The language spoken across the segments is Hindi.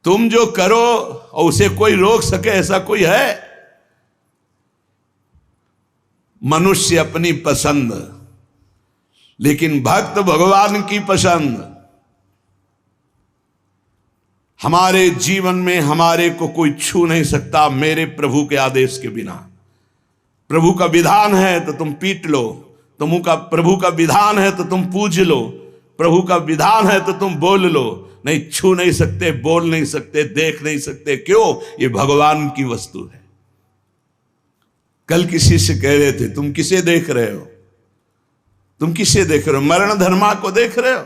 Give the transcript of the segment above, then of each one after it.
तुम जो करो और उसे कोई रोक सके ऐसा कोई है? मनुष्य अपनी पसंद, लेकिन भक्त भगवान की पसंद। हमारे जीवन में हमारे को कोई छू नहीं सकता मेरे प्रभु के आदेश के बिना। प्रभु का विधान है तो तुम पीट लो, प्रभु का विधान है तो तुम पूज लो, प्रभु का विधान है तो तुम बोल लो, नहीं छू नहीं सकते, बोल नहीं सकते, देख नहीं सकते। क्यों? ये भगवान की वस्तु है। कल किसी से कह रहे थे, तुम किसे देख रहे हो? तुम किसे देख रहे हो? मरण धर्मा को देख रहे हो?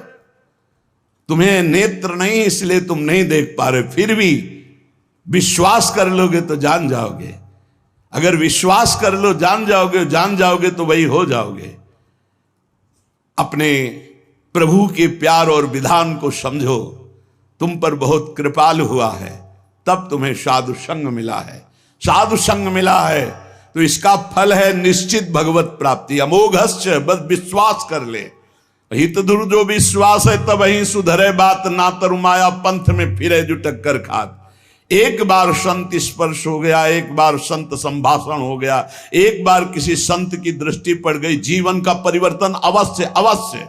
तुम्हें नेत्र नहीं इसलिए तुम नहीं देख पा रहे, फिर भी विश्वास कर लोगे तो जान जाओगे। अगर विश्वास कर लो जान जाओगे तो वही हो जाओगे। अपने प्रभु के प्यार और विधान को समझो। तुम पर बहुत कृपालु हुआ है, तब तुम्हें साधु संग मिला है। साधु संग मिला है तो इसका फल है निश्चित भगवत प्राप्ति। अमोघश्च, बस विश्वास कर ले। हित दुर जो विश्वास है तब ही सुधरे बात, ना तरुमाया पंथ में फिरे जो टक्कर खात। एक बार संत स्पर्श हो गया, एक बार संत संभाषण हो गया, एक बार किसी संत की दृष्टि पड़ गई, जीवन का परिवर्तन अवश्य अवश्य।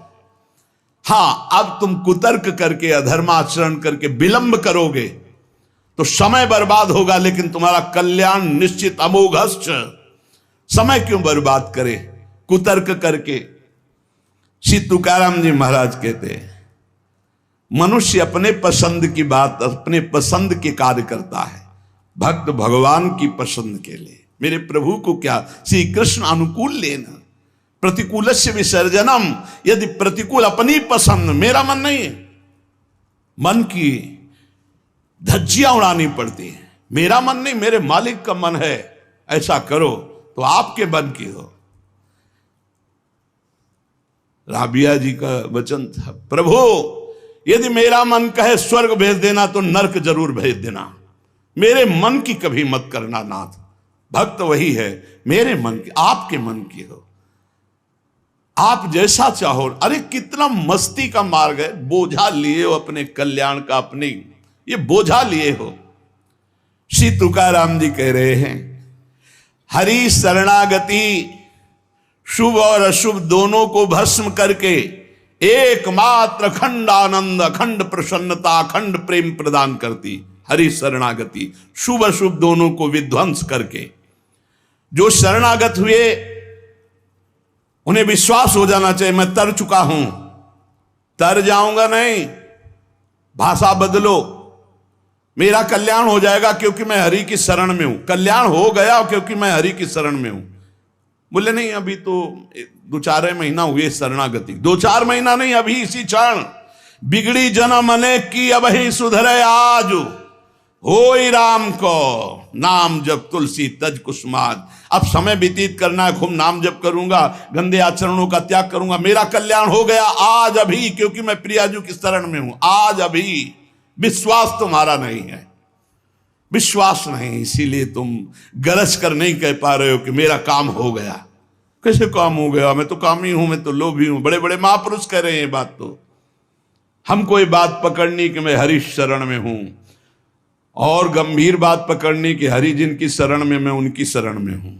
हाँ, अब तुम कुतर्क करके अधर्माचरण करके विलंब करोगे तो समय बर्बाद होगा, लेकिन तुम्हारा कल्याण निश्चित। अमोघश्च, समय क्यों बर्बाद करे कुतर्क करके? श्री तुकाराम जी महाराज कहते हैं, मनुष्य अपने पसंद की बात, अपने पसंद के कार्य करता है, भक्त भगवान की पसंद के लिए। मेरे प्रभु को क्या श्री कृष्ण अनुकूल लेना, प्रतिकूलस्य विसर्जनम। यदि प्रतिकूल अपनी पसंद, मेरा मन नहीं है, मन की धज्जियां उड़ानी पड़ती है। मेरा मन नहीं, मेरे मालिक का मन है, ऐसा करो तो आपके मन की हो। राबिया जी का वचन था, प्रभु यदि मेरा मन कहे स्वर्ग भेज देना तो नरक जरूर भेज देना, मेरे मन की कभी मत करना नाथ। भक्त वही है, मेरे मन की, आपके मन की हो, आप जैसा चाहो। अरे कितना मस्ती का मार्ग है, बोझा लिए हो अपने कल्याण का, अपने ये बोझा लिए हो। श्री तुकाराम जी कह रहे हैं, हरि शरणागति शुभ और अशुभ दोनों को भस्म करके एकमात्र अखंड आनंद, अखंड प्रसन्नता, अखंड प्रेम प्रदान करती। हरि शरणागति शुभ अशुभ दोनों को विध्वंस करके, जो शरणागत हुए उन्हें विश्वास हो जाना चाहिए मैं तर चुका हूं, तर जाऊंगा नहीं, भाषा बदलो, मेरा कल्याण हो जाएगा क्योंकि मैं हरि की शरण में हूं। कल्याण हो गया क्योंकि मैं हरि की शरण में हूं। बोले नहीं अभी तो 2-4 महीना हुए शरणागति, 2-4 महीना नहीं, अभी इसी क्षण। बिगड़ी जन्म अनेक की अब ही सुधरे आज, होई राम को नाम जब तुलसी तज कुसुमाज। अब समय व्यतीत करना है, खूब नाम जप करूंगा, गंदे आचरणों का त्याग करूंगा, मेरा कल्याण हो गया आज अभी, क्योंकि मैं प्रियाजू की शरण में हूं। आज अभी विश्वास तुम्हारा नहीं है, विश्वास नहीं, इसीलिए तुम गरज कर नहीं कह पा रहे हो कि मेरा काम हो गया। कैसे काम हो गया? मैं तो कामी हूं, मैं तो लोभी हूं। बड़े बड़े महापुरुष कह रहे हैं ये बात। तो हमको ये बात पकड़नी कि मैं हरि शरण में हूं, और गंभीर बात पकड़नी कि हरि जिनकी शरण में मैं उनकी शरण में हूं।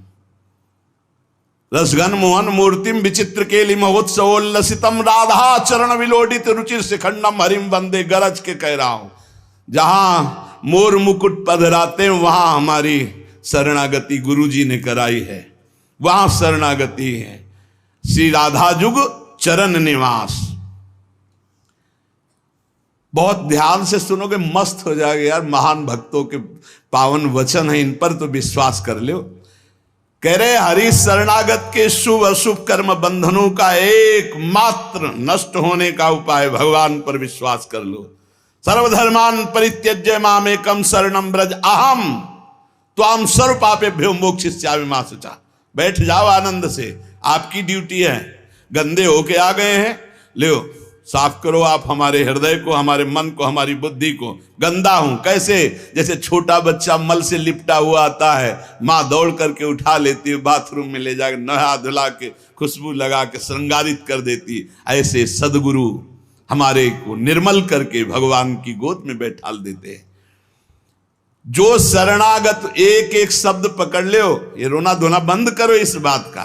रसघन मोहन मूर्तिम विचित्र केलि महोत्सवोल्लसितम राधा चरण विलोडित रुचिर शिखंडम हरिम वंदे। गरज के कह रहा हूं, जहां मोर मुकुट पधराते हैं वहां हमारी शरणागति गुरुजी ने कराई है, वहां शरणागति है। श्री राधा जुग चरण निवास। बहुत ध्यान से सुनोगे मस्त हो जाएगा यार। महान भक्तों के पावन वचन है, इन पर तो विश्वास कर लो। कह रहे हरि शरणागत के शुभ अशुभ कर्म बंधनों का एकमात्र नष्ट होने का उपाय भगवान पर विश्वास कर लो। सर्वधर्मान परित्यज्य मामेकम शरणम ब्रज अहम त्वाम सर्व पापेभ्यो मोक्षयिष्यामि मा शुचा। बैठ जाओ आनंद से, आपकी ड्यूटी है। गंदे होके आ गए हैं, लो साफ करो आप हमारे हृदय को, हमारे मन को, हमारी बुद्धि को। गंदा हूं कैसे? जैसे छोटा बच्चा मल से लिपटा हुआ आता है, माँ दौड़ करके उठा लेती है, बाथरूम में ले जाकर नहा धुला के खुशबू लगा के श्रृंगारित कर देती। ऐसे सदगुरु हमारे को निर्मल करके भगवान की गोद में बैठाल देते हैं। जो शरणागत, एक एक शब्द पकड़ लो, ये रोना धोना बंद करो इस बात का।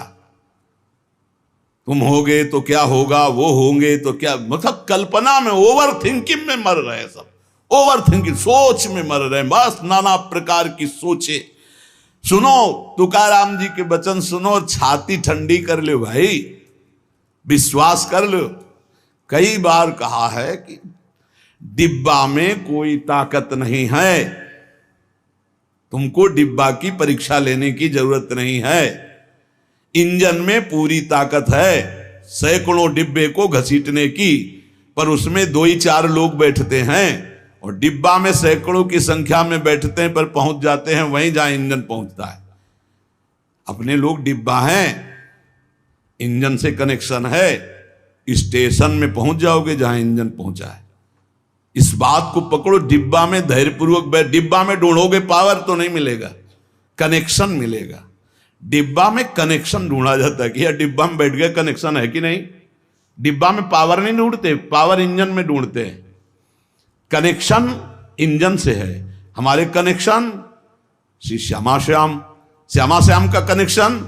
तुम होगे तो क्या होगा, वो होंगे तो क्या, मतलब कल्पना में, ओवर थिंकिंग में मर रहे हैं सब, ओवर थिंकिंग, सोच में मर रहे हैं, बस नाना प्रकार की सोचे। सुनो तुकाराम जी के वचन सुनो, छाती ठंडी कर लो भाई, विश्वास कर लो। कई बार कहा है कि डिब्बा में कोई ताकत नहीं है, तुमको डिब्बा की परीक्षा लेने की जरूरत नहीं है, इंजन में पूरी ताकत है सैकड़ों डिब्बे को घसीटने की, पर उसमें 2 ही 4 लोग बैठते हैं, और डिब्बा में सैकड़ों की संख्या में बैठते हैं पर पहुंच जाते हैं वहीं जहां इंजन पहुंचता है। अपने लोग डिब्बा हैं, इंजन से कनेक्शन है, स्टेशन में पहुंच जाओगे जहां इंजन पहुंचा है। इस बात को पकड़ो, डिब्बा में धैर्यपूर्वक डिब्बा में ढूंढोगे पावर तो नहीं मिलेगा, कनेक्शन मिलेगा। डिब्बा में कनेक्शन ढूंढा जाता है कि यार डिब्बा में बैठ गए, कनेक्शन है कि नहीं। डिब्बा में पावर नहीं ढूंढते, पावर इंजन में ढूंढते हैं। कनेक्शन इंजन से है। हमारे कनेक्शन श्री श्यामा श्याम, श्यामा श्याम का कनेक्शन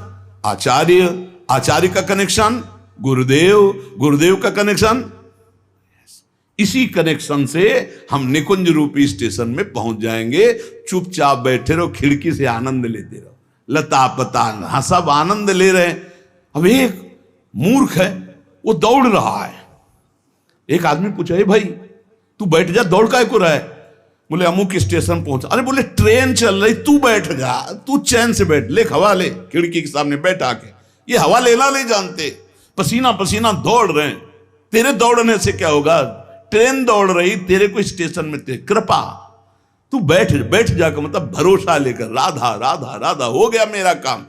आचार्य, आचार्य का कनेक्शन गुरुदेव, गुरुदेव का कनेक्शन, इसी कनेक्शन से हम निकुंज रूपी स्टेशन में पहुंच जाएंगे। चुपचाप बैठे रहो, खिड़की से आनंद लेते रहो, लता पता हाँ सब आनंद ले रहे हैं। अब एक मूर्ख है, वो दौड़ रहा है। एक आदमी पूछा, भाई तू बैठ जा, दौड़ काहे को रहा है? बोले अमुक स्टेशन पहुंचा। अरे बोले ट्रेन चल रही, तू बैठ जा, तू चैन से बैठ, ले हवा ले, खिड़की के सामने बैठ आके। ये हवा लेना नहीं जानते, पसीना पसीना दौड़ रहे हैं। तेरे दौड़ने से क्या होगा? ट्रेन दौड़ रही, तेरे को स्टेशन में तेरे कृपा, तू बैठ बैठ जाकर, मतलब भरोसा लेकर, राधा राधा राधा, हो गया मेरा काम।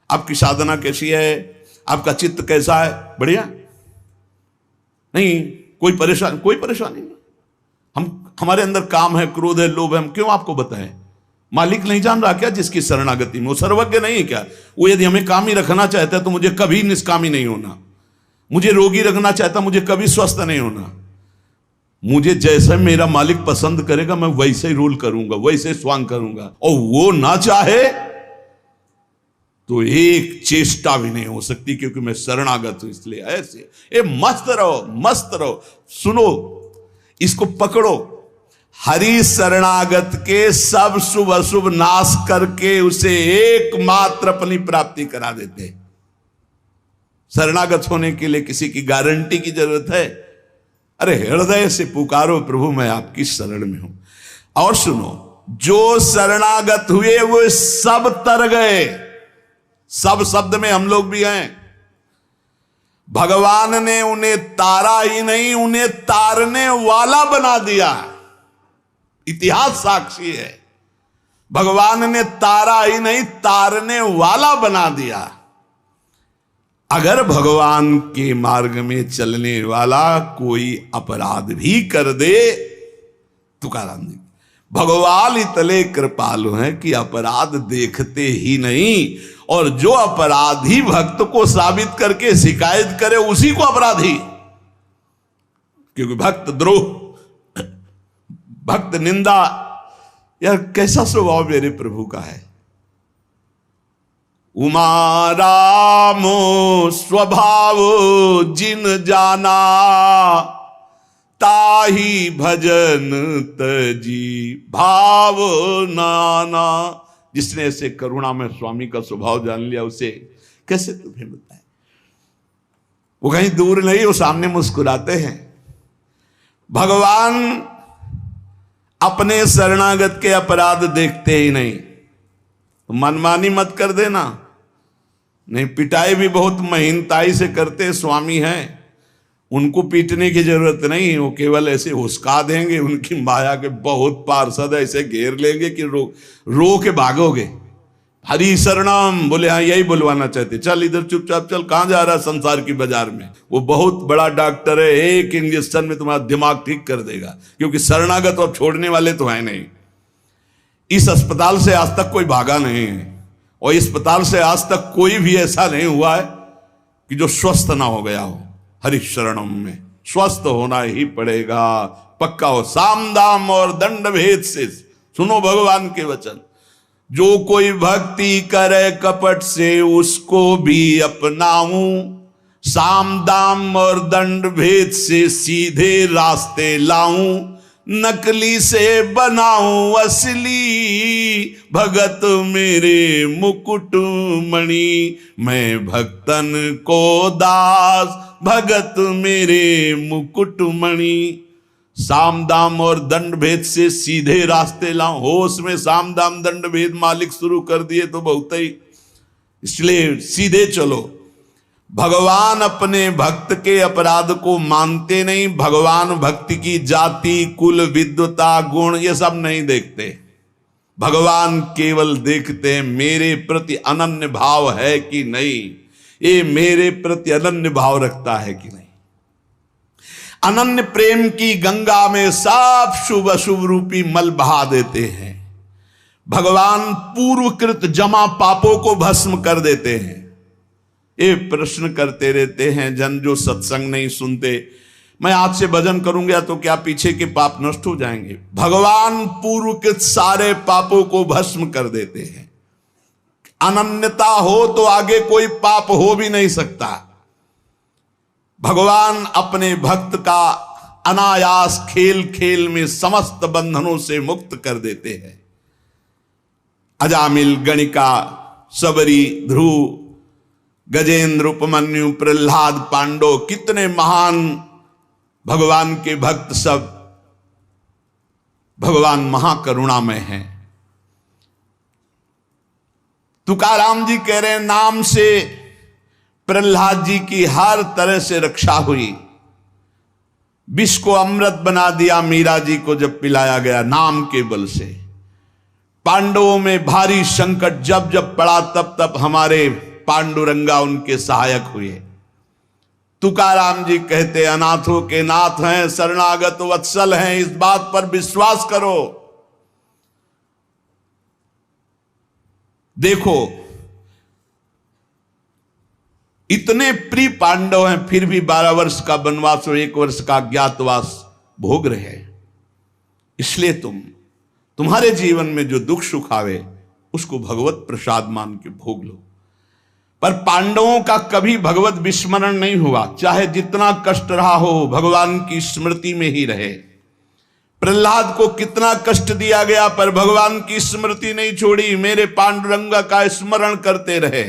आपकी साधना कैसी है? आपका चित्त कैसा है? बढ़िया नहीं? कोई परेशानी नहीं। हमारे अंदर काम है, क्रोध है, लोभ है, हम क्यों आपको बताएं? मालिक नहीं जान रहा क्या जिसकी शरणागति में? वो सर्वज्ञ नहीं है क्या? वो यदि हमें कामी रखना चाहता है तो मुझे कभी निष्कामी नहीं होना, मुझे रोगी रखना चाहता मुझे कभी स्वस्थ नहीं होना। मुझे जैसे मेरा मालिक पसंद करेगा मैं वैसे ही रोल करूंगा, वैसे स्वांग करूंगा, और वो ना चाहे तो एक चेष्टा भी नहीं हो सकती, क्योंकि मैं शरणागत हूं। इसलिए ऐसे ए मस्त रहो, मस्त रहो। सुनो, इसको पकड़ो। हरि शरणागत के सब शुभ अशुभ नाश करके उसे एकमात्र अपनी प्राप्ति करा देते। शरणागत होने के लिए किसी की गारंटी की जरूरत है? अरे हृदय से पुकारो, प्रभु मैं आपकी शरण में हूं। और सुनो, जो शरणागत हुए वो सब तर गए। सब शब्द में हम लोग भी हैं। भगवान ने उन्हें तारा ही नहीं, उन्हें तारने वाला बना दिया। इतिहास साक्षी है, भगवान ने तारा ही नहीं तारने वाला बना दिया। अगर भगवान के मार्ग में चलने वाला कोई अपराध भी कर दे, तुकाराम जी, भगवान इतने कृपालु हैं कि अपराध देखते ही नहीं, और जो अपराधी भक्त को साबित करके शिकायत करे उसी को अपराधी। क्योंकि भक्त द्रोह, भक्त निंदा, यार कैसा स्वभाव मेरे प्रभु का है। उमा रामो स्वभाव जिन जाना, ताही भजन तजी भाव नाना। जिसने ऐसे करुणा में स्वामी का स्वभाव जान लिया, उसे कैसे तुम्हें बताए। वो कहीं दूर नहीं, वो सामने मुस्कुराते हैं। भगवान अपने शरणागत के अपराध देखते ही नहीं। तो मनमानी मत कर देना। नहीं, पिटाई भी बहुत महीनताई से करते स्वामी हैं, उनको पीटने की जरूरत नहीं, वो केवल ऐसे हुस्का देंगे। उनकी माया के बहुत पार्षद ऐसे घेर लेंगे कि रो के भागोगे। हरि शरणम बोले, हाँ यही बुलवाना चाहते, चल इधर चुपचाप चल, कहां जा रहा है संसार की बाजार में। वो बहुत बड़ा डॉक्टर है, एक इंजेक्शन में तुम्हारा दिमाग ठीक कर देगा। क्योंकि शरणागत और छोड़ने वाले तो है नहीं। इस अस्पताल से आज तक कोई भागा नहीं है, और इस अस्पताल से आज तक कोई भी ऐसा नहीं हुआ है कि जो स्वस्थ ना हो गया हो। हरि शरणम में स्वस्थ होना ही पड़ेगा, पक्का हो। साम दाम और दंड भेद से सुनो भगवान के वचन, जो कोई भक्ति करे कपट से उसको भी अपनाऊं, साम दाम और दंड भेद से सीधे रास्ते लाऊं, नकली से बनाऊं असली, भगत मेरे मुकुट मणि, मैं भक्तन को दास, भगत मेरे मुकुट मणि। साम दाम और दंड भेद से सीधे रास्ते लाऊं, होश में साम दाम दंड भेद मालिक शुरू कर दिए तो बहुत ही, इसलिए सीधे चलो। भगवान अपने भक्त के अपराध को मानते नहीं, भगवान भक्ति की जाति कुल विद्वता गुण ये सब नहीं देखते, भगवान केवल देखते हैं मेरे प्रति अनन्य भाव है कि नहीं, ये मेरे प्रति अनन्य भाव रखता है कि नहीं। अनन्य प्रेम की गंगा में सब शुभ अशुभ रूपी मल बहा देते हैं। भगवान पूर्वकृत जमा पापों को भस्म कर देते हैं। ये प्रश्न करते रहते हैं जन जो सत्संग नहीं सुनते, मैं आज से भजन करूंगा तो क्या पीछे के पाप नष्ट हो जाएंगे? भगवान पूर्वकृत सारे पापों को भस्म कर देते हैं। अनन्यता हो तो आगे कोई पाप हो भी नहीं सकता। भगवान अपने भक्त का अनायास खेल खेल में समस्त बंधनों से मुक्त कर देते हैं। अजामिल, गणिका, सबरी, ध्रुव, गजेंद्र, उपमन्यु, प्रहलाद, पांडव, कितने महान भगवान के भक्त, सब भगवान महाकरुणामय हैं। तुकाराम जी कह रहे हैं नाम से प्रहलाद जी की हर तरह से रक्षा हुई। विष को अमृत बना दिया मीरा जी को जब पिलाया गया नाम के बल से। पांडवों में भारी संकट जब जब पड़ा तब तब हमारे पांडुरंगा उनके सहायक हुए। तुकाराम जी कहते अनाथों के नाथ हैं, शरणागत वत्सल हैं, इस बात पर विश्वास करो। देखो इतने प्रिय पांडव हैं फिर भी 12 वर्ष का वनवास और 1 वर्ष का अज्ञातवास भोग रहे हैं। इसलिए तुम्हारे जीवन में जो दुख सुख आवे उसको भगवत प्रसाद मान के भोग लो। पर पांडवों का कभी भगवत विस्मरण नहीं हुआ, चाहे जितना कष्ट रहा हो भगवान की स्मृति में ही रहे। प्रहलाद को कितना कष्ट दिया गया पर भगवान की स्मृति नहीं छोड़ी, मेरे पांडुरंगा का स्मरण करते रहे।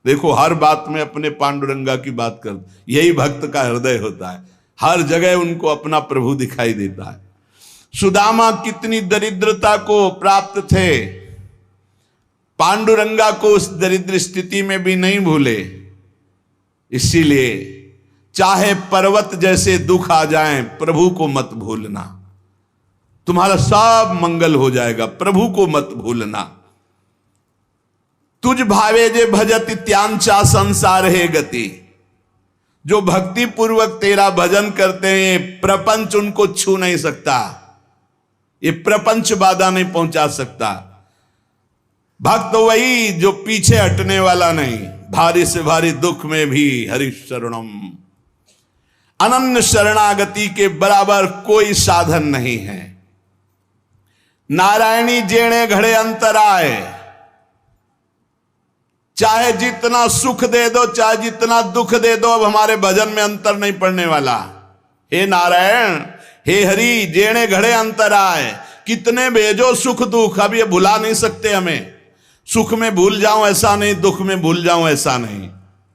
देखो हर बात में अपने पांडुरंगा की बात कर, यही भक्त का हृदय होता है। हर जगह उनको अपना प्रभु दिखाई देता है। सुदामा कितनी दरिद्रता को प्राप्त थे, पांडुरंगा को उस दरिद्र स्थिति में भी नहीं भूले। इसीलिए चाहे पर्वत जैसे दुख आ जाएं, प्रभु को मत भूलना, तुम्हारा सब मंगल हो जाएगा। प्रभु को मत भूलना। तुझ भावे जे भजत त्यांचा संसार है गति। जो भक्ति पूर्वक तेरा भजन करते हैं प्रपंच उनको छू नहीं सकता, ये प्रपंच बाधा नहीं पहुंचा सकता। भक्त वही जो पीछे हटने वाला नहीं, भारी से भारी दुख में भी हरि शरणम। अनन्य शरणागति के बराबर कोई साधन नहीं है। नारायणी जेणे घड़े अंतराय, चाहे जितना सुख दे दो चाहे जितना दुख दे दो, अब हमारे भजन में अंतर नहीं पड़ने वाला। हे नारायण, हे हरि, जेणे घड़े अंतराय, कितने भेजो सुख दुख, अब ये भुला नहीं सकते हमें। सुख में भूल जाऊं ऐसा नहीं, दुख में भूल जाऊं ऐसा नहीं,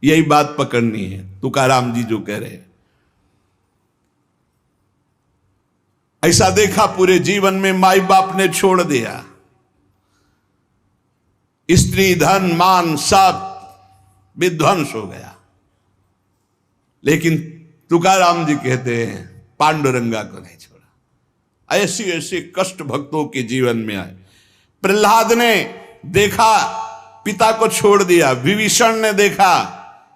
यही बात पकड़नी है। तुकाराम जी जो कह रहे, ऐसा देखा पूरे जीवन में माई बाप ने छोड़ दिया, स्त्री धन मान सब विध्वंस हो गया, लेकिन तुकाराम जी कहते हैं पांडुरंगा को नहीं छोड़ा। ऐसी ऐसी कष्ट भक्तों के जीवन में आए। प्रहलाद ने देखा पिता को छोड़ दिया, विभीषण ने देखा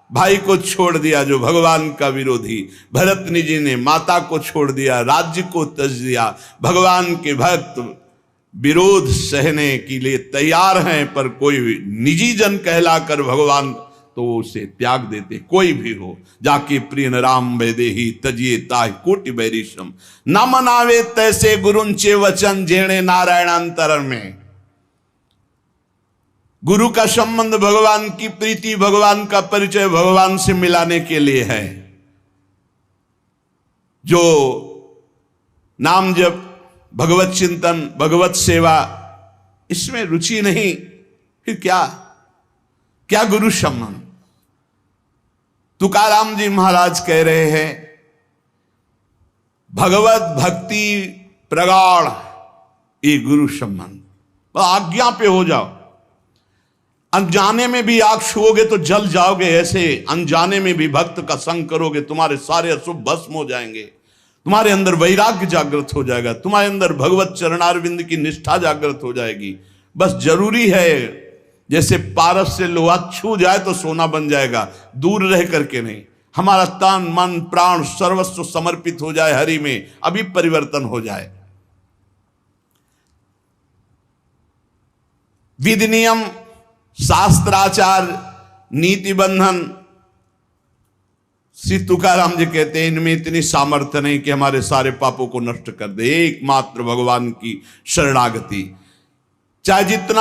भाई को छोड़ दिया जो भगवान का विरोधी, भरतनी जी ने माता को छोड़ दिया, राज्य को त्यज दिया। भगवान के भक्त विरोध सहने के लिए तैयार हैं, पर कोई निजी जन कहलाकर भगवान तो वो उसे त्याग देते, कोई भी हो। जाके प्रिय राम वैदेही तजिए ताहि कोटि बैरिशम, न मनावे तैसे गुरुंचे वचन जेणे नारायणांतर में। गुरु का संबंध भगवान की प्रीति, भगवान का परिचय भगवान से मिलाने के लिए है। जो नाम जप, भगवत चिंतन, भगवत सेवा, इसमें रुचि नहीं, फिर क्या क्या गुरु संबंध। तुकाराम जी महाराज कह रहे हैं, भगवत भक्ति प्रगाढ़ ये गुरु संबंध। आज्ञा पे हो जाओ, अनजाने में भी आग छुओगे तो जल जाओगे, ऐसे अनजाने में भी भक्त का संग करोगे तुम्हारे सारे अशुभ भस्म हो जाएंगे, तुम्हारे अंदर वैराग्य जागृत हो जाएगा, तुम्हारे अंदर भगवत चरणारविंद की निष्ठा जागृत हो जाएगी। बस जरूरी है, जैसे पारस से लोहा छू जाए तो सोना बन जाएगा, दूर रह करके नहीं। हमारा तन मन प्राण सर्वस्व समर्पित हो जाए हरि में, अभी परिवर्तन हो जाए। विधि नियम शास्त्राचार नीति बंधन, श्री तुकाराम जी कहते हैं इनमें इतनी सामर्थ्य नहीं कि हमारे सारे पापों को नष्ट कर दे। एकमात्र भगवान की शरणागति, चाहे जितना